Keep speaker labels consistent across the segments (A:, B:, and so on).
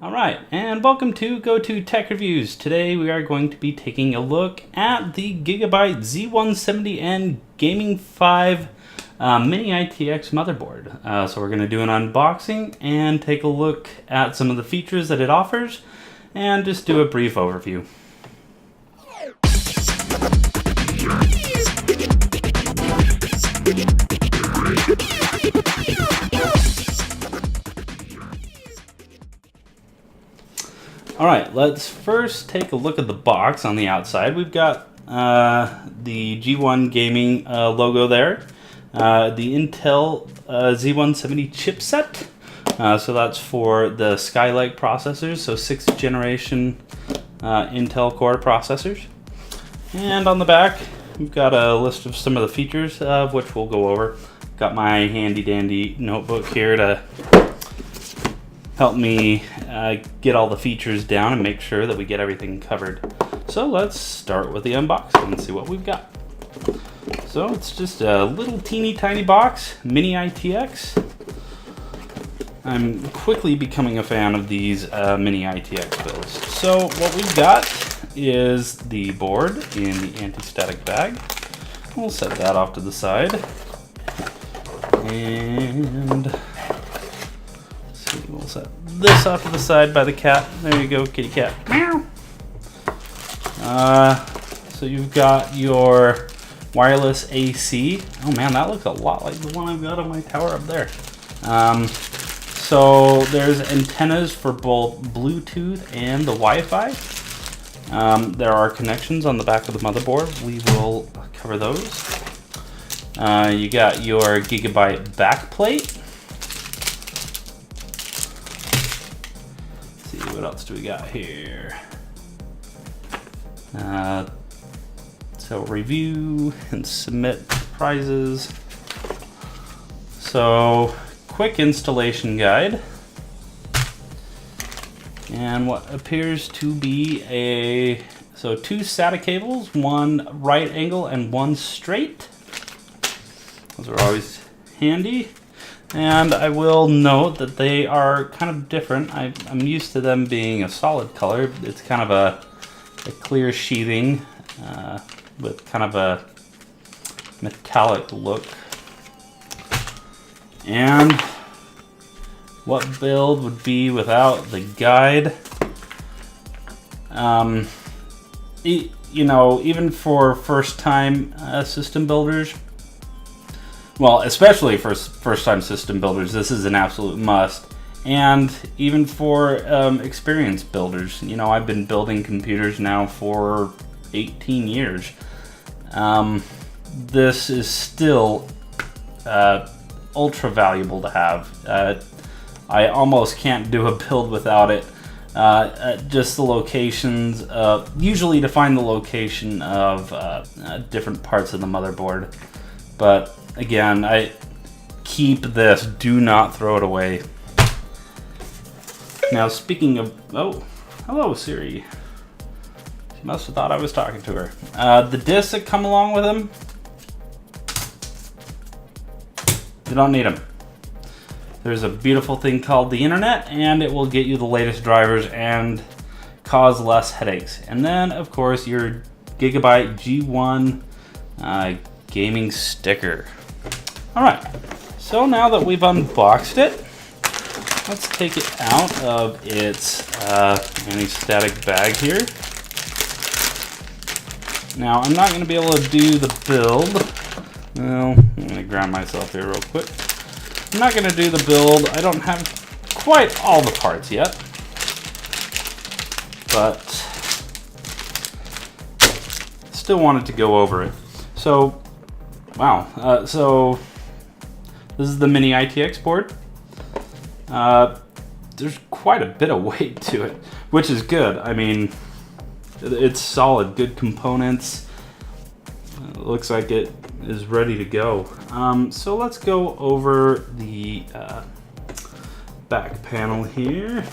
A: All right, and welcome to Go To Tech Reviews. Today we are going to be taking a look at the Gigabyte Z170N Gaming 5 Mini-ITX Motherboard. So we're going to do an unboxing and take a look at some of the features that it offers and just do a brief overview. Alright, let's first take a look at the box on the outside. We've got the G1 Gaming logo there, the Intel Z170 chipset, so that's for the Skylake processors, so 6th generation Intel Core processors. And on the back, we've got a list of some of the features of which we'll go over. Got my handy dandy notebook here to help me get all the features down and make sure that we get everything covered. So let's start with the unboxing and see what we've got. So it's just a little teeny tiny box, Mini-ITX. I'm quickly becoming a fan of these Mini-ITX builds. So what we've got is the board in the anti-static bag. We'll set that off to the side. And we'll set this off to the side by the cat. There you go, kitty cat. Meow. So you've got your wireless AC. Oh man, that looks a lot like the one I've got on my tower up there. So there's antennas for both Bluetooth and the Wi-Fi. There are connections on the back of the motherboard. We will cover those. You got your Gigabyte backplate. What else do we got here? So review and submit prizes. So quick installation guide. And what appears to be two SATA cables, one right angle and one straight. Those are always handy. And I will note that they are kind of different. I'm used to them being a solid color. It's kind of a clear sheathing with kind of a metallic look. And what build would be without the guide? You know, even for first-time system builders, well, especially for first-time system builders, this is an absolute must. And even for experienced builders, you know, I've been building computers now for 18 years. This is still ultra valuable to have. I almost can't do a build without it. Just the locations, usually to find the location of different parts of the motherboard. But again, I keep this, do not throw it away. Now speaking of, oh, hello Siri. She must have thought I was talking to her. The discs that come along with them, you don't need them. There's a beautiful thing called the internet, and it will get you the latest drivers and cause less headaches. And then of course your Gigabyte G1 gaming sticker. Alright, so now that we've unboxed it, let's take it out of its anti-static bag here. Now, I'm not going to be able to do the build. Well, I'm going to ground myself here real quick. I'm not going to do the build. I don't have quite all the parts yet. But still wanted to go over it. So, wow. So this is the Mini-ITX board. There's quite a bit of weight to it, which is good. I mean, it's solid, good components. It looks like it is ready to go. So let's go over the back panel here.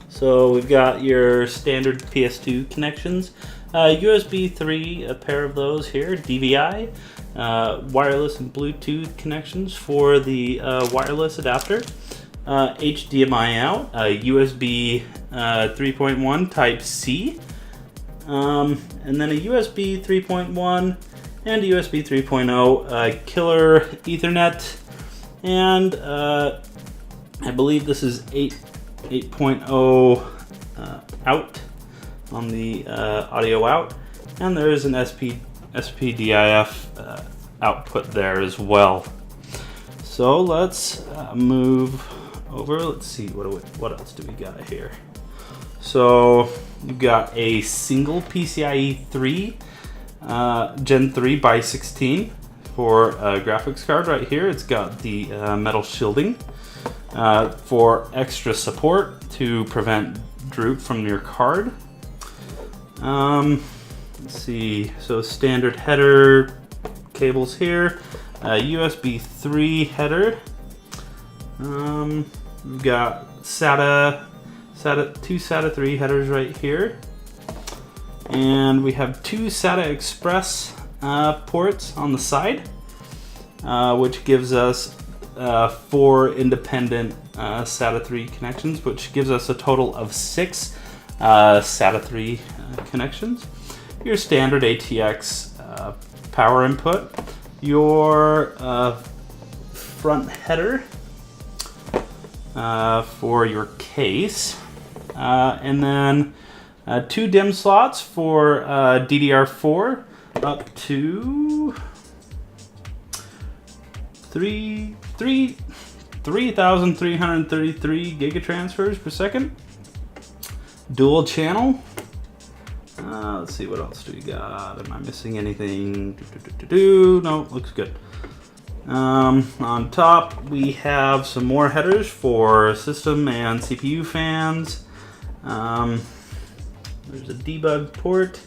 A: So we've got your standard PS2 connections, USB 3, a pair of those here, DVI, wireless and Bluetooth connections for the wireless adapter. HDMI out, USB 3.1 Type C, and then a USB 3.1 and a USB 3.0 killer Ethernet, and I believe this is 8.0 out on the audio out, and there is an SPDIF output there as well. So let's move over. Let's see, what else do we got here? So you've got a single PCIe 3 Gen 3 by 16 for a graphics card right here. It's got the metal shielding for extra support to prevent droop from your card. Let's see, so standard header cables here, USB 3 header. We've got two SATA 3 headers right here, and we have two SATA Express ports on the side, which gives us 4 independent SATA 3 connections, which gives us a total of 6 SATA 3 connections. Your standard ATX power input, your front header for your case, and then 2 DIMM slots for DDR4 up to 3,333 gigatransfers per second. Dual channel. Let's see, what else do we got? Am I missing anything? No, looks good. On top, we have some more headers for system and CPU fans. There's a debug port.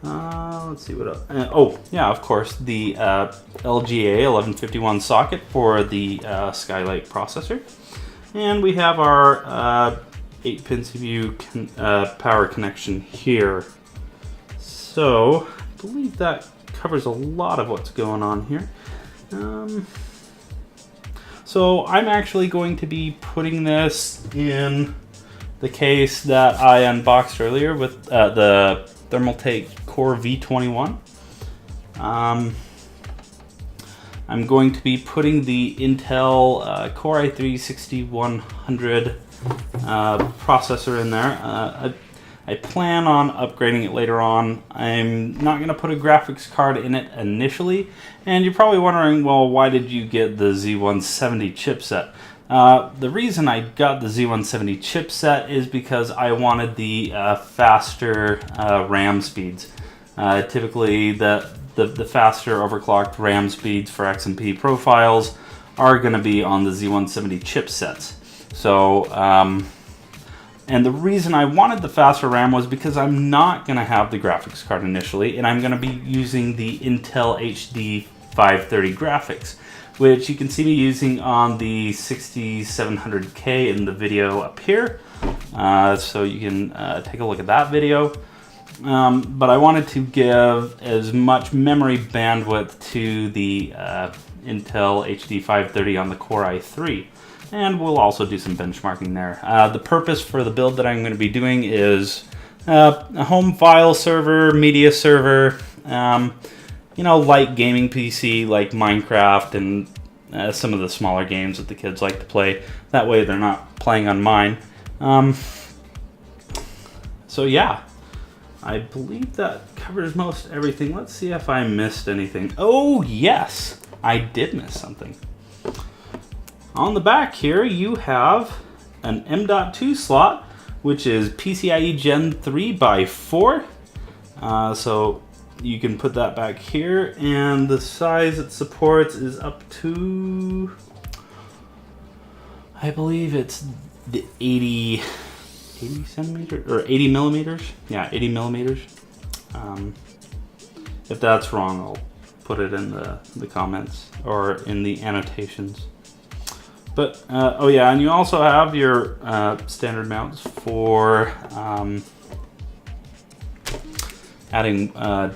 A: Let's see what else. Oh, yeah, of course, the LGA 1151 socket for the Skylake processor. And we have our 8-pin CPU power connection here. So, I believe that covers a lot of what's going on here. So, I'm actually going to be putting this in the case that I unboxed earlier with the Thermaltake Core V21. I'm going to be putting the Intel Core i3-6100 processor in there. I plan on upgrading it later on. I'm not going to put a graphics card in it initially, and you're probably wondering, well, why did you get the Z170 chipset? The reason I got the Z170 chipset is because I wanted the faster RAM speeds. Typically, the faster overclocked RAM speeds for XMP profiles are going to be on the Z170 chipsets. So, and the reason I wanted the faster RAM was because I'm not going to have the graphics card initially, and I'm going to be using the Intel HD 530 graphics, which you can see me using on the 6700K in the video up here. So you can take a look at that video. But I wanted to give as much memory bandwidth to the Intel HD 530 on the Core i3. And we'll also do some benchmarking there. The purpose for the build that I'm going to be doing is a home file server, media server, you know, light gaming PC like Minecraft and some of the smaller games that the kids like to play. That way they're not playing on mine. So yeah, I believe that covers most everything. Let's see if I missed anything. Oh yes, I did miss something. On the back here, you have an M.2 slot, which is PCIe Gen 3 by 4. So you can put that back here, and the size it supports is up to, I believe it's the 80 centimeters or 80 millimeters. Yeah, 80 millimeters. If that's wrong, I'll put it in the comments or in the annotations. But, oh yeah, and you also have your standard mounts for adding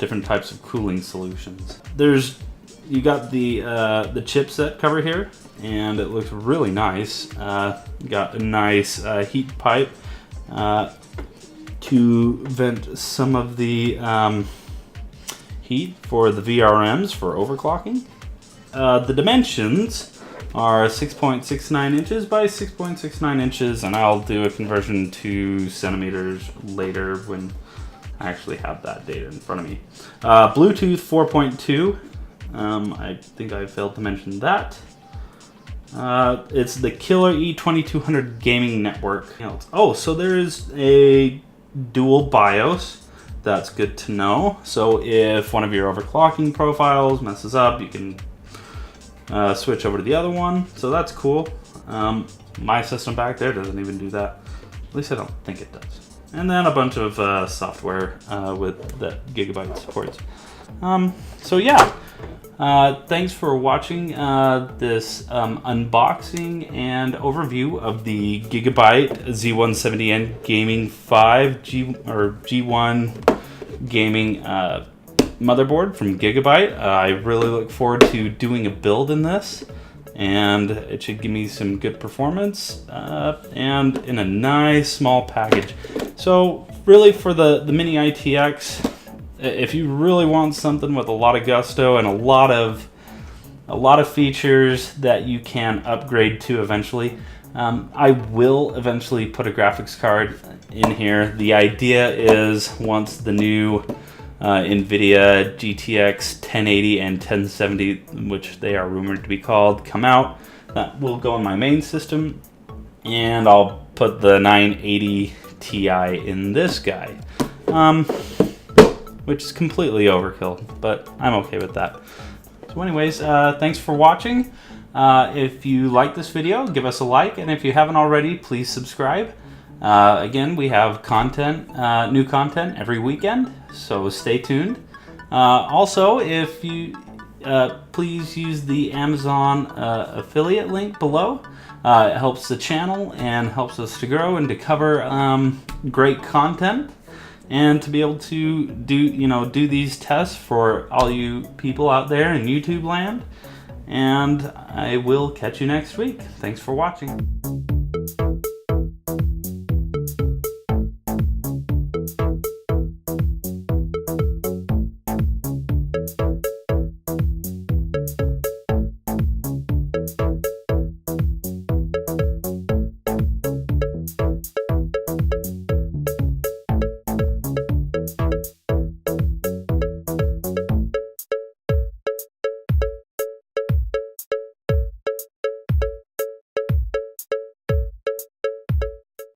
A: different types of cooling solutions. You got the chipset cover here and it looks really nice. Got a nice heat pipe to vent some of the heat for the VRMs for overclocking. The dimensions are 6.69 inches by 6.69 inches, and I'll do a conversion to centimeters later when I actually have that data in front of me. Bluetooth 4.2. I think I failed to mention that. It's the Killer E2200 gaming network. Oh, so there's a dual BIOS. That's good to know. So if one of your overclocking profiles messes up, you can switch over to the other one. So that's cool. My system back there doesn't even do that. At least I don't think it does. And then a bunch of software with that Gigabyte supports. So yeah, thanks for watching this unboxing and overview of the Gigabyte Z170N Gaming 5 G1 Gaming motherboard from Gigabyte. I really look forward to doing a build in this, and it should give me some good performance and in a nice small package. So really, for the Mini-ITX, if you really want something with a lot of gusto and a lot of features that you can upgrade to eventually, I will eventually put a graphics card in here. The idea is once the new NVIDIA GTX 1080 and 1070, which they are rumored to be called, come out, that will go in my main system, and I'll put the 980 Ti in this guy, which is completely overkill, but I'm okay with that. So anyways, thanks for watching. If you like this video, give us a like, and if you haven't already, please subscribe. Again, we have content, new content every weekend, so stay tuned. Also, if you please use the Amazon affiliate link below. It helps the channel and helps us to grow and to cover great content, and to be able to do these tests for all you people out there in YouTube land. And I will catch you next week. Thanks for watching.